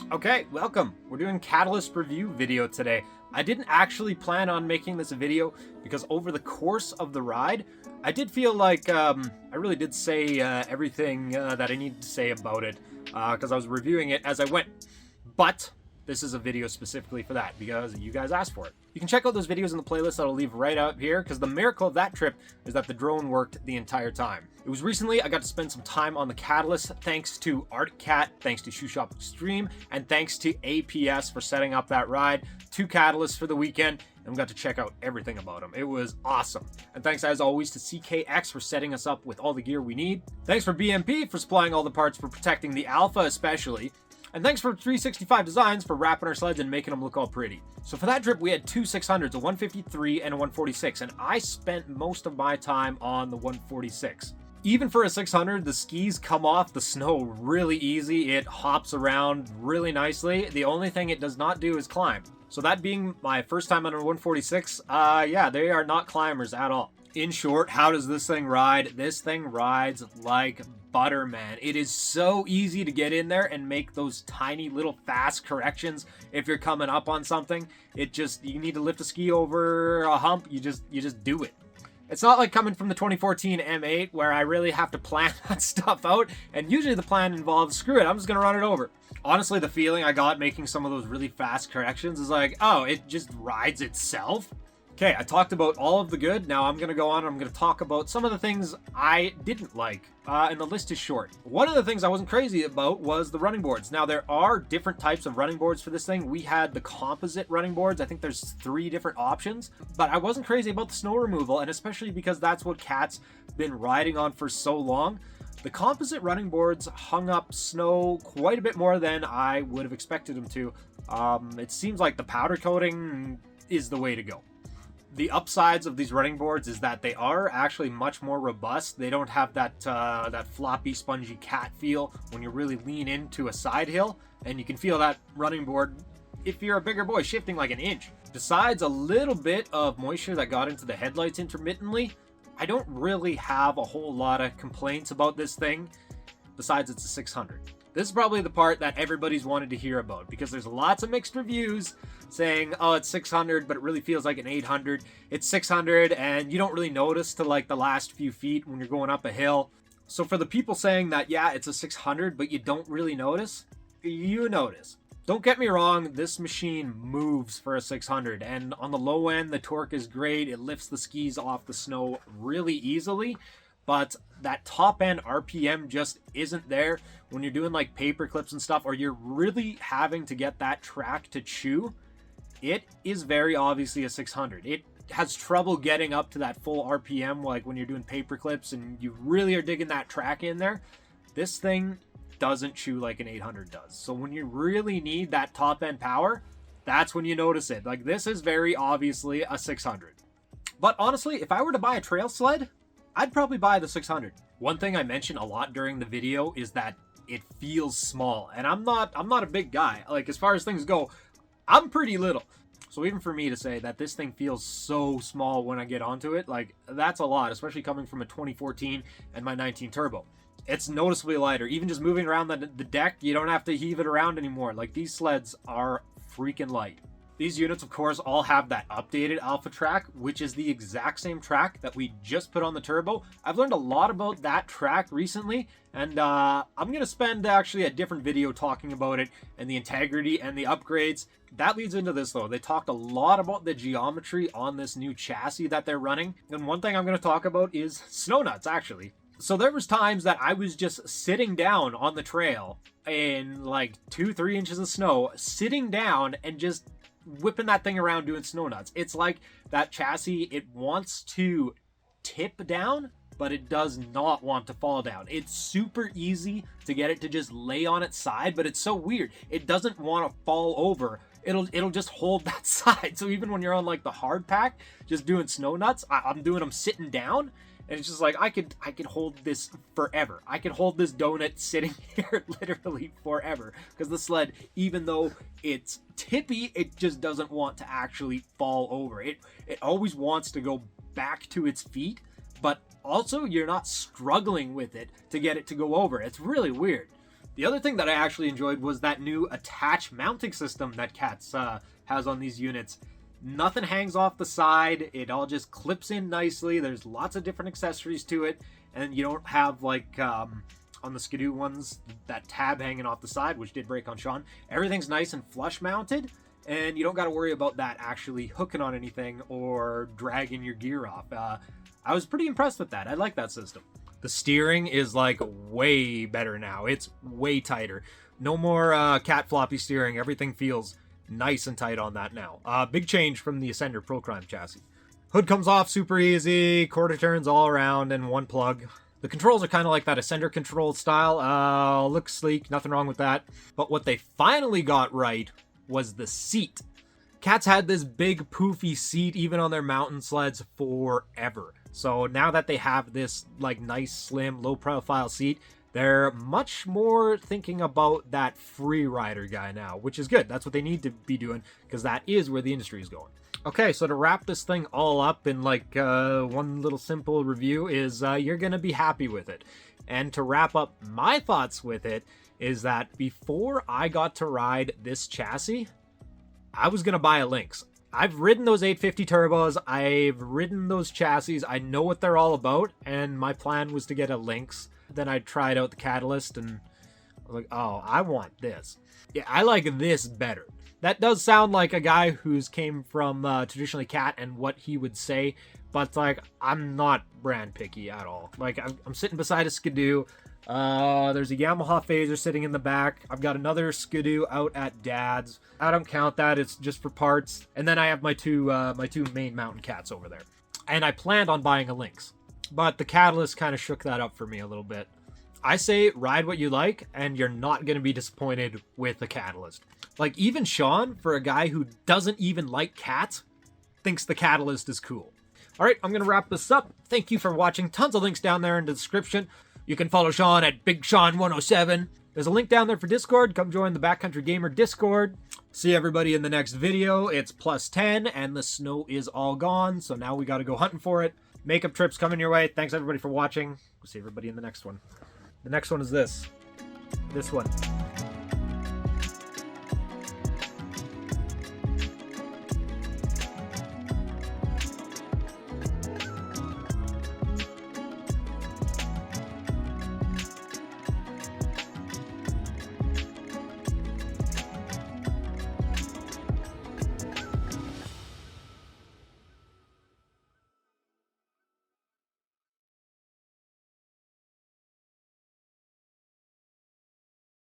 Okay, welcome. We're doing Catalyst review video today. I didn't actually plan on making this a video because over the course of the ride, I did feel like I really did say everything that I needed to say about it because I was reviewing it as I went. But this is a video specifically for that because you guys asked for it. You can check out those videos in the playlist that I'll leave right up here because the miracle of that trip is that the drone worked the entire time. It was recently I got to spend some time on the Catalyst thanks to Arctic Cat, thanks to SHUSWAPXTREME, and thanks to APS for setting up that ride. 2 Catalysts for the weekend, and we got to check out everything about them. It was awesome. And thanks as always to CKX for setting us up with all the gear we need. Thanks for BMP for supplying all the parts for protecting the Alpha especially. And thanks for 365 Designs for wrapping our sleds and making them look all pretty. So for that trip, we had 2 600s, a 153 and a 146, and I spent most of my time on the 146. Even for a 600, the skis come off the snow really easy. It hops around really nicely. The only thing it does not do is climb. So that being my first time on a 146, yeah, they are not climbers at all. In short, how does this thing ride? This thing rides like butter, man. It is so easy to get in there and make those tiny little fast corrections if you're coming up on something. You need to lift a ski over a hump, you just do it. It's not like coming from the 2014 M8 where I really have to plan that stuff out, and usually the plan involves, screw it, I'm just gonna run it over. Honestly, the feeling I got making some of those really fast corrections is like, oh, it just rides itself. Okay, I talked about all of the good. Now I'm going to go on and I'm going to talk about some of the things I didn't like. And the list is short. One of the things I wasn't crazy about was the running boards. Now there are different types of running boards for this thing. We had the composite running boards. I think there's 3 different options. But I wasn't crazy about the snow removal, and especially because that's what Cat's been riding on for so long. The composite running boards hung up snow quite a bit more than I would have expected them to. It seems like the powder coating is the way to go. The upsides of these running boards is that they are actually much more robust. They don't have that floppy, spongy cat feel when you really lean into a side hill, and you can feel that running board, if you're a bigger boy, shifting like an inch. Besides a little bit of moisture that got into the headlights intermittently, I don't really have a whole lot of complaints about this thing, besides it's a 600. This is probably the part that everybody's wanted to hear about because there's lots of mixed reviews saying, oh, it's 600, but it really feels like an 800. It's 600, and you don't really notice to like the last few feet when you're going up a hill. So for the people saying that, yeah, it's a 600, but you don't really notice, you notice. Don't get me wrong, this machine moves for a 600, and on the low end, the torque is great. It lifts the skis off the snow really easily. But that top end RPM just isn't there when you're doing like paper clips and stuff, or you're really having to get that track to chew. It is very obviously a 600. It has trouble getting up to that full RPM, like when you're doing paper clips and you really are digging that track in there. This thing doesn't chew like an 800 does. So when you really need that top end power, that's when you notice it. Like, this is very obviously a 600. But honestly, if I were to buy a trail sled, I'd probably buy the 600. One thing I mentioned a lot during the video is that it feels small, and I'm not a big guy. Like, as far as things go, I'm pretty little. So even for me to say that this thing feels so small when I get onto it, like, that's a lot, especially coming from a 2014 and my 19 turbo. It's noticeably lighter. Even just moving around the deck, you don't have to heave it around anymore. Like, these sleds are freaking light. These units, of course, all have that updated Alpha track, which is the exact same track that we just put on the turbo. I've learned a lot about that track recently, and I'm going to spend actually a different video talking about it and the integrity and the upgrades. That leads into this, though. They talked a lot about the geometry on this new chassis that they're running, and one thing I'm going to talk about is snow nuts, actually. So there was times that I was just sitting down on the trail in like 2-3 inches of snow, sitting down and just whipping that thing around doing snow nuts. It's like that chassis, it wants to tip down, but it does not want to fall down. It's super easy to get it to just lay on its side, but it's so weird. It doesn't want to fall over. It'll just hold that side. So even when you're on like the hard pack, just doing snow nuts, I'm doing them sitting down, and it's just like, I could hold this forever. I could hold this donut sitting here literally forever. Because the sled, even though it's tippy, it just doesn't want to actually fall over. It always wants to go back to its feet, but also you're not struggling with it to get it to go over. It's really weird. The other thing that I actually enjoyed was that new attach mounting system that Cats has on these units. Nothing hangs off the side. It all just clips in nicely. There's lots of different accessories to it. And you don't have, like, on the Skidoo ones, that tab hanging off the side, which did break on Sean. Everything's nice and flush mounted. And you don't got to worry about that actually hooking on anything or dragging your gear off. I was pretty impressed with that. I like that system. The steering is like way better now. It's way tighter. No more cat floppy steering. Everything feels nice and tight on that now. Big change from the Ascender Pro Crime chassis. Hood comes off super easy. Quarter turns all around and one plug. The controls are kind of like that Ascender control style. Looks sleek. Nothing wrong with that. But what they finally got right was the seat. Cats had this big poofy seat even on their mountain sleds forever. So now that they have this like nice slim low profile seat, they're much more thinking about that free rider guy now, which is good. That's what they need to be doing because that is where the industry is going. Okay, so to wrap this thing all up in like one little simple review is you're gonna be happy with it. And to wrap up my thoughts with it is that before I got to ride this chassis, I was going to buy a Lynx. I've ridden those 850 turbos. I've ridden those chassis. I know what they're all about. And my plan was to get a Lynx. Then I tried out the Catalyst and I was like, oh, I want this. Yeah, I like this better. That does sound like a guy who's came from traditionally Cat and what he would say. But like, I'm not brand picky at all. Like, I'm sitting beside a Skidoo. There's a Yamaha Phaser sitting in the back. I've got another Skidoo out at Dad's. I don't count that. It's just for parts. And then I have my two main mountain cats over there. And I planned on buying a Lynx, but the Catalyst kind of shook that up for me a little bit. I say ride what you like, and you're not going to be disappointed with the Catalyst. Like, even Sean, for a guy who doesn't even like cats, thinks the Catalyst is cool. All right, I'm going to wrap this up. Thank you for watching. Tons of links down there in the description. You can follow Sean at BigSean107. There's a link down there for Discord. Come join the Backcountry Gamer Discord. See everybody in the next video. It's +10 and the snow is all gone. So now we got to go hunting for it. Makeup trips coming your way. Thanks everybody for watching. We'll see everybody in the next one. The next one is this one.